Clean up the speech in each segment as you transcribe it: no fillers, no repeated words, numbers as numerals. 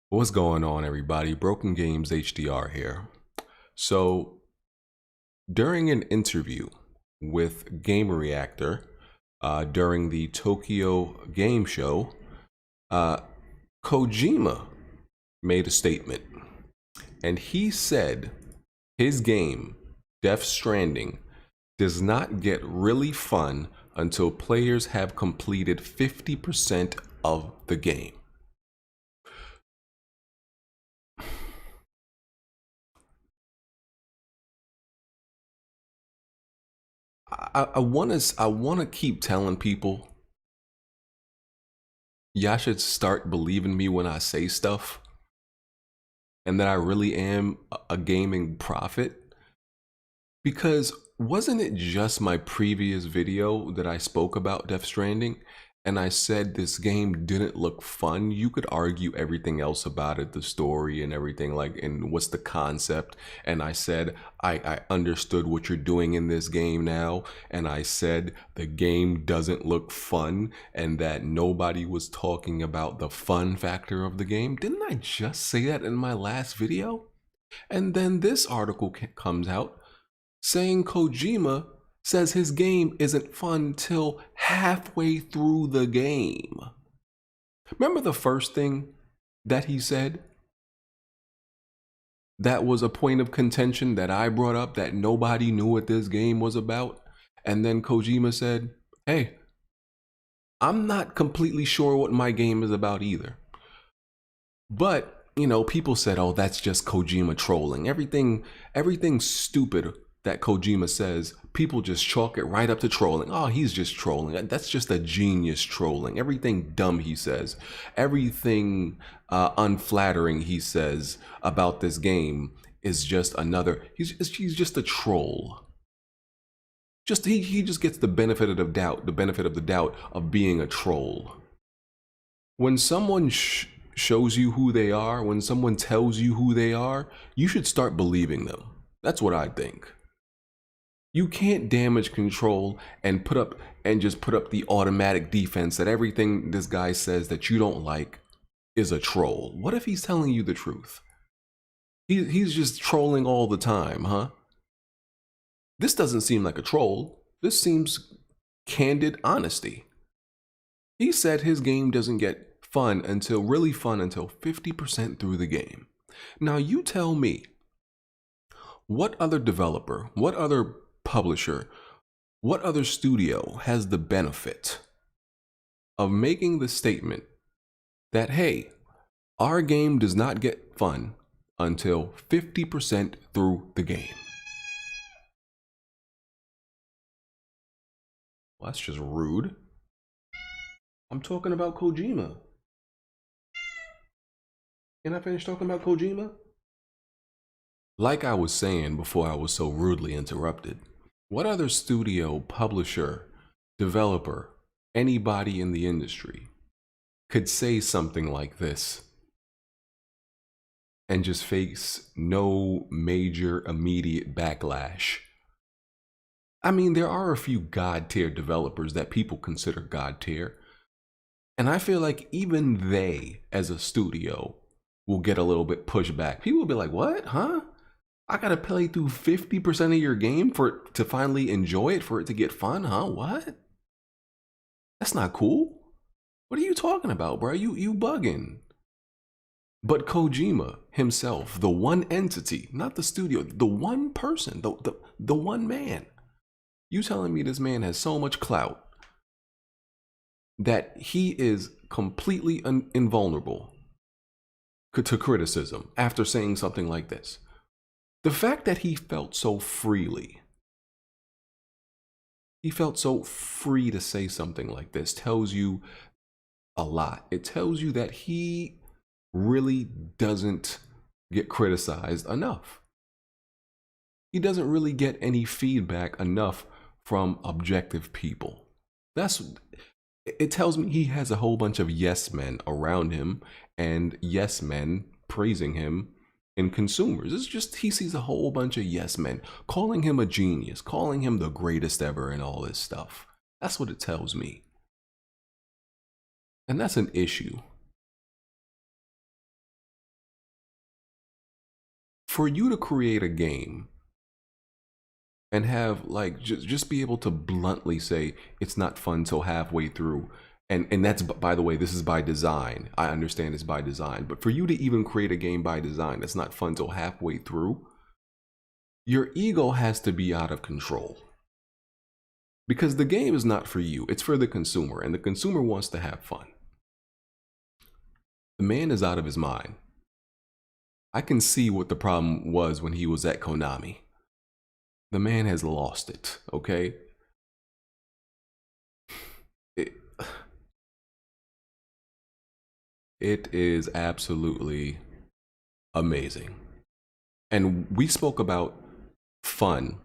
What's going on, everybody? Broken Games HDR here. So, during an interview with Game Reactor during the Tokyo Game Show, Kojima made a statement, and he said his game, Death Stranding, does not get really fun until players have completed 50% of the game. I want to keep telling people, y'all should start believing me when I say stuff, and that I really am a gaming prophet. Because wasn't it just my previous video that I spoke about Death Stranding, and I said this game didn't look fun? You could argue everything else about it, the story and everything, like, and what's the concept. And I said I understood what you're doing in this game now, and I said the game doesn't look fun, and that nobody was talking about the fun factor of the game. Didn't I just say that in my last video? And then this article comes out saying Kojima says his game isn't fun till halfway through the game. Remember the first thing that he said? That was a point of contention that I brought up, that nobody knew what this game was about. And then Kojima said, hey, I'm not completely sure what my game is about either. But, you know, people said, oh, that's just Kojima trolling. Everything stupid that Kojima says, people just chalk it right up to trolling. Oh, he's just trolling. That's just a genius trolling. Everything dumb he says, everything unflattering he says about this game is just another. He's just a troll. He just gets the benefit of the doubt of being a troll. When someone shows you who they are, when someone tells you who they are, you should start believing them. That's what I think. You can't damage control and put up the automatic defense that everything this guy says that you don't like is a troll. What if he's telling you the truth? He's just trolling all the time, huh? This doesn't seem like a troll. This seems candid honesty. He said his game doesn't get really fun until 50% through the game. Now you tell me, what other developer, what other publisher, what other studio has the benefit of making the statement that, hey, our game does not get fun until 50% through the game? Well, that's just rude. I'm talking about Kojima. Can I finish talking about Kojima? Like I was saying before I was so rudely interrupted, what other studio, publisher, developer, anybody in the industry could say something like this and just face no major immediate backlash? I mean, there are a few God tier developers that people consider God tier, and I feel like even they, as a studio, will get a little bit pushback. People will be like, what, huh? I gotta play through 50% of your game to finally enjoy it, for it to get fun, huh? What? That's not cool. What are you talking about, bro? You bugging. But Kojima himself, the one entity, not the studio, the one person, the one man. You telling me this man has so much clout that he is completely invulnerable to criticism after saying something like this? The fact that he felt so free to say something like this tells you a lot. It tells you that he really doesn't get criticized enough. He doesn't really get any feedback enough from objective people. It tells me he has a whole bunch of yes men around him, and yes men praising him in consumers. It's just, he sees a whole bunch of yes men calling him a genius, calling him the greatest ever, and all this stuff. That's what it tells me. And that's an issue. For you to create a game and have like just be able to bluntly say it's not fun till halfway through, and that's, by the way, this is by design. I understand it's by design, but for you to even create a game by design that's not fun till halfway through, your ego has to be out of control. Because the game is not for you, it's for the consumer, and the consumer wants to have fun. The man is out of his mind. I can see what the problem was when he was at Konami. The man has lost it, okay? It is absolutely amazing. And we spoke about fun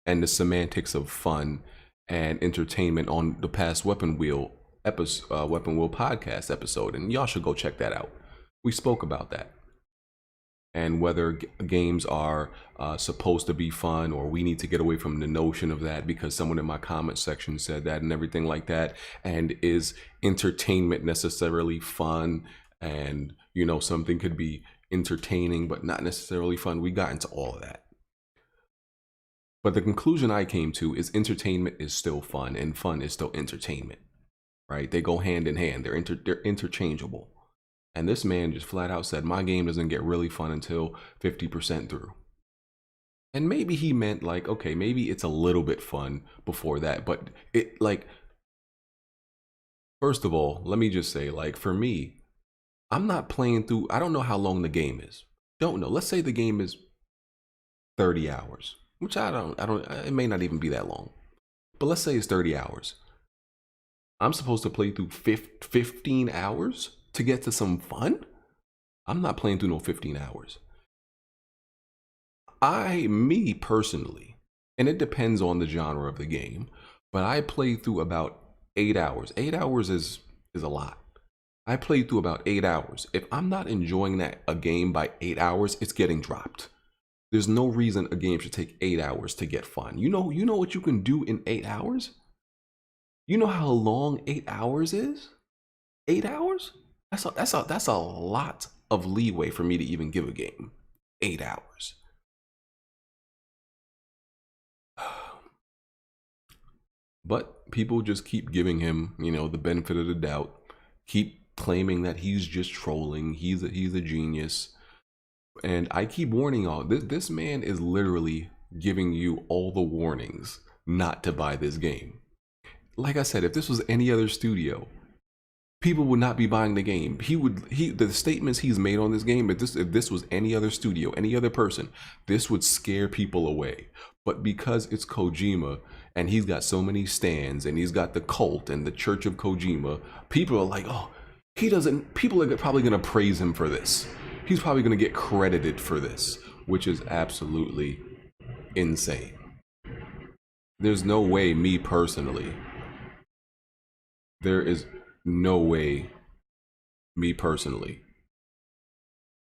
and the semantics of fun and entertainment on the past Weapon Wheel podcast episode, and y'all should go check that out. We spoke about that, and whether games are supposed to be fun, or we need to get away from the notion of that because someone in my comment section said that and everything like that. And is entertainment necessarily fun? And you know, something could be entertaining but not necessarily fun. We got into all of that. But the conclusion I came to is entertainment is still fun and fun is still entertainment, right? They go hand in hand. They're interchangeable. And this man just flat out said, my game doesn't get really fun until 50% through. And maybe he meant like, okay, maybe it's a little bit fun before that. But it, like, first of all, let me just say, like, for me, I'm not playing through, I don't know how long the game is. Don't know. Let's say the game is 30 hours, which it may not even be that long. But let's say it's 30 hours. I'm supposed to play through 15 hours to get to some fun? I'm not playing through no 15 hours. Me personally, and it depends on the genre of the game, but I play through about 8 hours. 8 hours is a lot. I played through about 8 hours. If I'm not enjoying a game by 8 hours, it's getting dropped. There's no reason a game should take 8 hours to get fun. You know what you can do in 8 hours? You know how long 8 hours is? 8 hours? That's a lot of leeway for me to even give a game. 8 hours. But people just keep giving him, the benefit of the doubt. Keep claiming that he's just trolling. He's a genius. And I keep warning y'all, this man is literally giving you all the warnings not to buy this game. Like I said, if this was any other studio, people would not be buying the game. The statements he's made on this game, if this was any other studio, any other person, this would scare people away. But because it's Kojima and he's got so many stands and he's got the cult and the Church of Kojima, people are like, oh, people are probably going to praise him for this. He's probably going to get credited for this, which is absolutely insane. There's no way, me personally,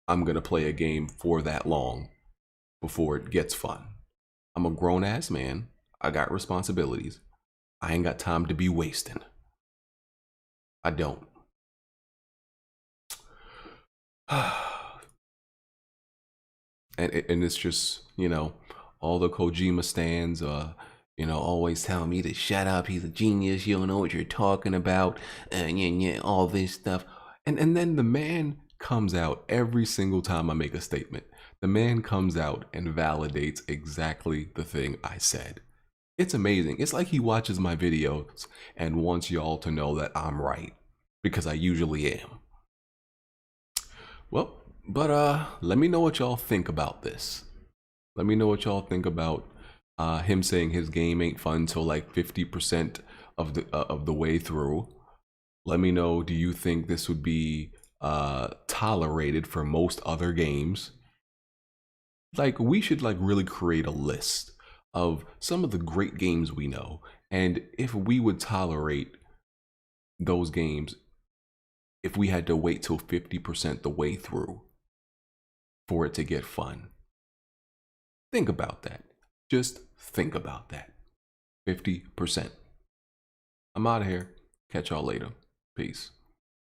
I'm going to play a game for that long before it gets fun. I'm a grown-ass man. I got responsibilities. I ain't got time to be wasting. I don't. And it's just, all the Kojima stands, always telling me to shut up. He's a genius. You don't know what you're talking about. All this stuff. And then the man comes out every single time I make a statement. The man comes out and validates exactly the thing I said. It's amazing. It's like he watches my videos and wants y'all to know that I'm right, because I usually am. Well, but let me know what y'all think about this. Let me know what y'all think about him saying his game ain't fun till like 50% of the way through. Let me know, do you think this would be tolerated for most other games? Like, we should like really create a list of some of the great games we know, and if we would tolerate those games if we had to wait till 50% the way through for it to get fun. Think about that. Just think about that. 50%. I'm out of here. Catch y'all later. Peace.